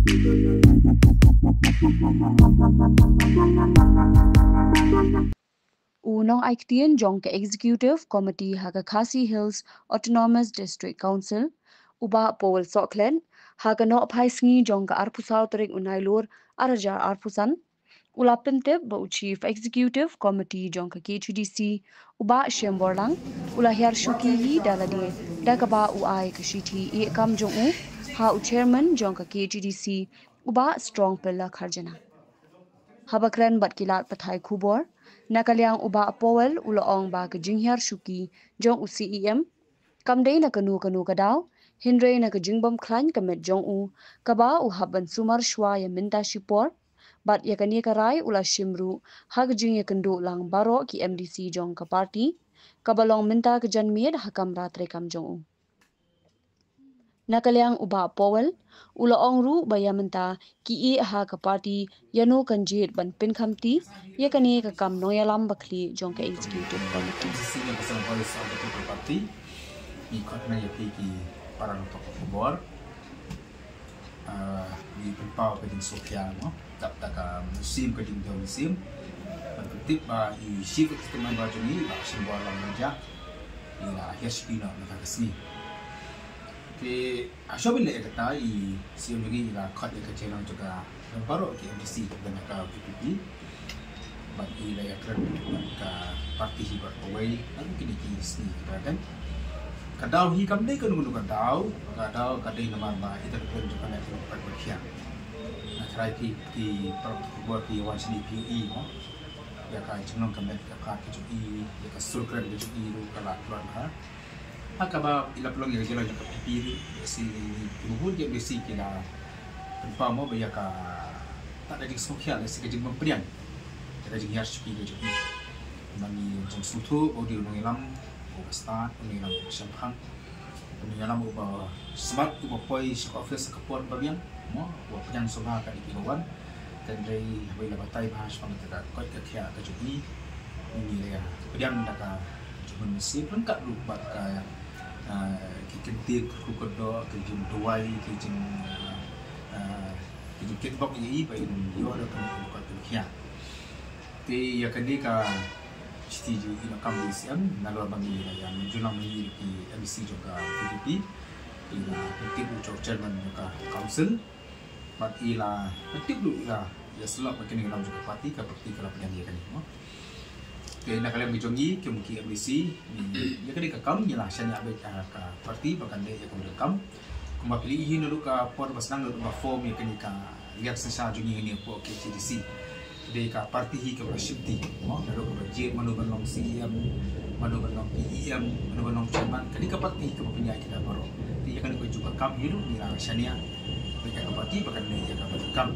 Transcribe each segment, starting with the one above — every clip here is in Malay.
Unong Aiktian jong ke Executive Committee haga Khasi Hills Autonomous District Council uba Powell Soklen haga no pai sngi jong ka arpusau tering unailur araja arpusan ulapentep ba Chief Executive Committee jong ka KHDC uba Shemborlang ulahir syukihi daladi dagaba uai kashiti e kam jong u ha u chairman jong ka KHDC uba strong pillar kharjana habakran bat kilat pathai khubor nakaliang uba Powell uloong ba ka jinghar syuki jong u CEM kamdei na kanu kadaw hindrei na ka jingbom khlan kamet jong u kaba u haban sumar shwa ya minta shipor bat yakani karai ula shimru hag jing yakandu lang baro ki MDC jong ka party kabalong minta ka janmir hakam ratre kam jong u nakaliang uba Powell uloong ru bayamenta ki e ha ka party yano kanjit ban pin khamti yakani ka kam noyalam bakli jong ka executive committee party ikut na yapi ki parang tokoh kubor di pempau ke Sofia no tak musim ke musim berkutip i shift teman baju ni simbol lamanja ila hispino na kasni ke asyobile kata i siom lagi ila khot ke channel juga baru ke MDC dan ka PPP bat ila ya keren ka parti hibar away lalu kini sini kan kadau hi kam dei kanu kadau kadai nama ba ita pun juga na tempat berkian na try ki buat ki wan sini PE no ya ka jenong kamet ka ka ki ya ka surkran ki ru kala tuan ha hakaba ila pelong ya jela ka PPE si buhul je besi kila tanpa mo ba ya ka tak ada sokya si ka jenong prian ada jing yas ki ki nami jong sutu audio ngilam start pengilang sampang pengilang uba smart uba poi office kapon babian mo wa penyang soba ka dikilawan dan dari wala batai bahas pangata kot ka khia ka jubi ini ya pedang daka cuma misi lengkap lupa ka kikentik ku kodo ke jum tuai ke jing kitbok yi ba yo ada ka khia ti ya kadika studi ina kamisian nalor bagi yang julang ni di MDC juga PDP ila tip ucap chairman juga council bat ila tip lu ila ya selap makin dalam juga parti ka parti kalau penyanyi kan no ke nak kalian bijongi ke mungkin MDC ni ya kadika kam ila sanya abe ka parti bahkan dia kemudian kam kuma pilih ini dulu ka por basnang dulu form ya kadika lihat sesa jungi ini po ke CDC deka parti hi ke bersyuti mo lalu berjir manubanong CM manubanong PEM manubanong chairman kadika parti ke penyanyi kita baru dia kan ko juga kam hiru ni la syania deka parti bahkan dia ka kam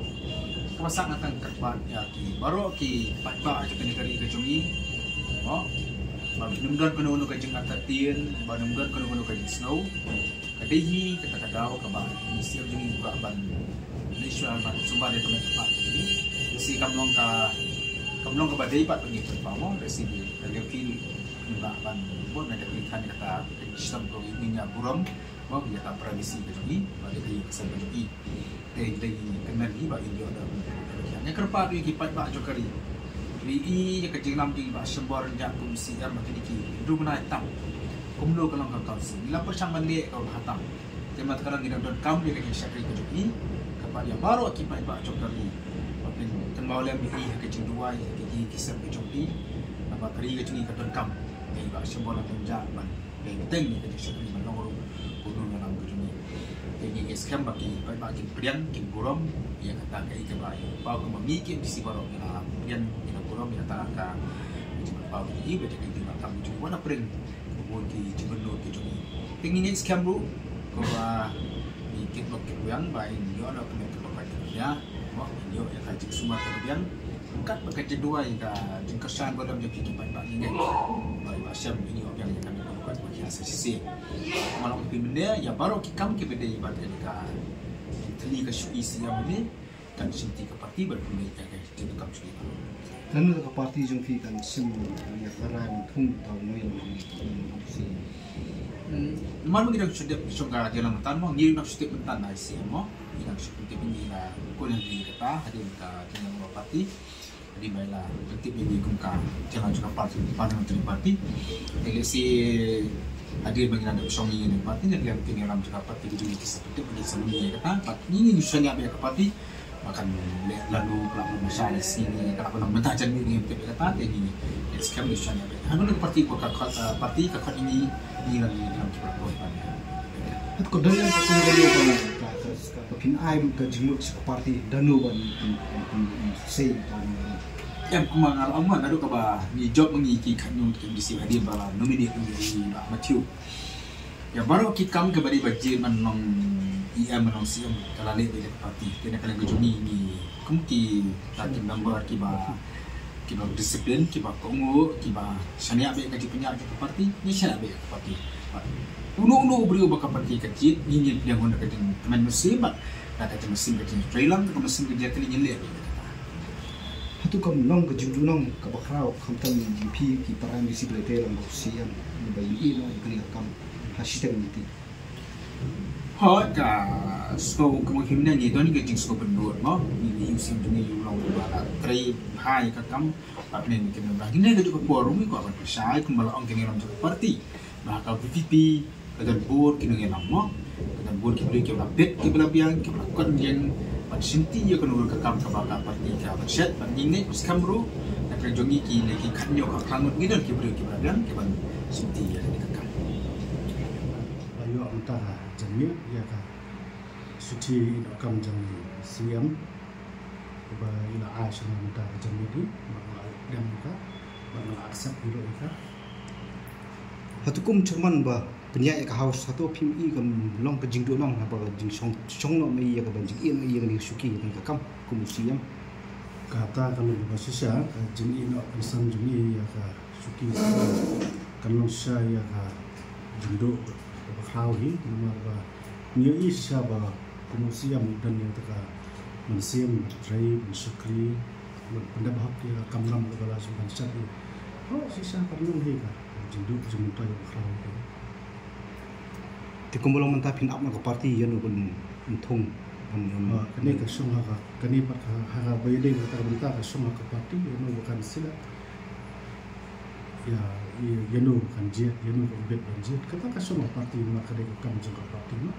kemasan akan kerbat ya ki baru ki patba kita ni kari ke jungi mo minumdan kono ka jeng atatien minumdan kono ka snow kadehi kata kadau ka ba ni siap jungi buka ban national ban sumba de tempat ini si kamlong ka badai pat pengi pertama resi dari fil enggak ban bon ada pilihan kata sistem pro ini buram mau dia tak tradisi begini bagi dia kesan begini dari kenal ni bagi dia ada yang kerpa tu kipat bak jokari ri ya kecing lam di bak sembor jak kumsi am kini ru mana tam kumlo kalau kau si bila persamban dia kau hatam temat sekarang kita don kam dia kecing syakri begini kepada yang baru kipat bak jokari kan maulah beli kecil dua jadi kisah kecil apa kari kecil ka don kam dei ba syambol na tunja ban benteng ni kecil syakri manong kuno na lang kecil jadi eskem bagi bagi prian kin burom ya kata kai ke ba pau ko mamikin bisi baro na prian ina burom ya ta ka kecil pau ni be jadi di makam ju wana pring kubun ki jibendo kecil tingin eskem bu ko ba ikit bok yang ba in yo ada punya kebakat ya yo ya kaji semua kemudian angkat bekerja dua hingga jengkesan dalam jadi tempat ini baik asyam ini yang kami lakukan bagi hasil sisi malam benda ya baru kikam ke benda ibadat ka teli ke isi yang ini dan sinti ke parti berbunyi ya jadi kam sini kan ke parti jong fi kan sim ya karan thung tau noi si malu kita sudah jalan tan mau ngirim sudah mentan isi mo yang seperti ini lah kau yang dikata hadir dengan parti di baiklah penting ini kumka jangan juga parti parliamentary party elesi hadir bagi ada usang ini parti yang kini dalam juga parti itu seperti pada sebelumnya kata ini usahanya apa parti makan lalu kalau masalah sini kalau nak mentah jadi ini kata ini sekarang usahanya apa ada parti kakak ini dalam juga parti At ko dayan ko kung gano'n ka pinay ka jimut sa party danu ban say yang kumangal aman ada kaba ni job mengiki kanun kondisi hadir bala nominate di Matthew ya baru kita kam ke bari bajir manong menong siam kalale di parti kena kalian kejuni ni kumki takim number kiba disiplin kiba kongo kiba sania be kaji punya parti ni sania be parti uno beri baka parti kecil ingin yang hendak kerja teman musim nak kerja musim kerja trailer ke musim kerja kali nyelek hatu kam nong ka jimdu nong ka bakraw kam tam GP ki parang disiplite lang ko siam ni bayi ino ikli kam hashtag niti ka so kemungkinan ni doni kerja so bendur no ini musim dunia ulang bala tray hai ka kam apne ni kena lagi ni kerja forum ko akan persai kembali ong kini ram parti maka VVP kadang board kini ngelam mo kadang board kini kena bet kena biang kena konjen sinti ya kan urut kam kabaka parti ka berset bandingne skamru nak jongi ki lagi kanyo ka kangut gidan ki beri ki biang ki ban sinti ya kan kam ayo antara jamnya ya ka suci kam jam siam ba ila aisha antara jamnya di dan ka ba aksep dulu ka hatu kum cerman ba penyak ka house satu PMI kam long ka jingdu nong apa jing song no mai ya ka ban jing in ya ni suki kan ka kam kum siam kata kalau basisya ka jing ino insan jumi ya ka suki kalau saya ka jingdu ba khawi nomor ba niyo isya ba kum siam dan yang ka mensiam trai sukri pendabak ya kam lam bala sukan sat oh sisa perlu he ka jingdu jing to ya khawi ti kumbolong mentapin up na ka party yan ukon untung kani ka sunga ka kani pa ha bayde ka benta ka sunga ka party yano bukan sila ya yano kan jet yano kan bet banjit kata ka sunga party maka de ka kam juga party no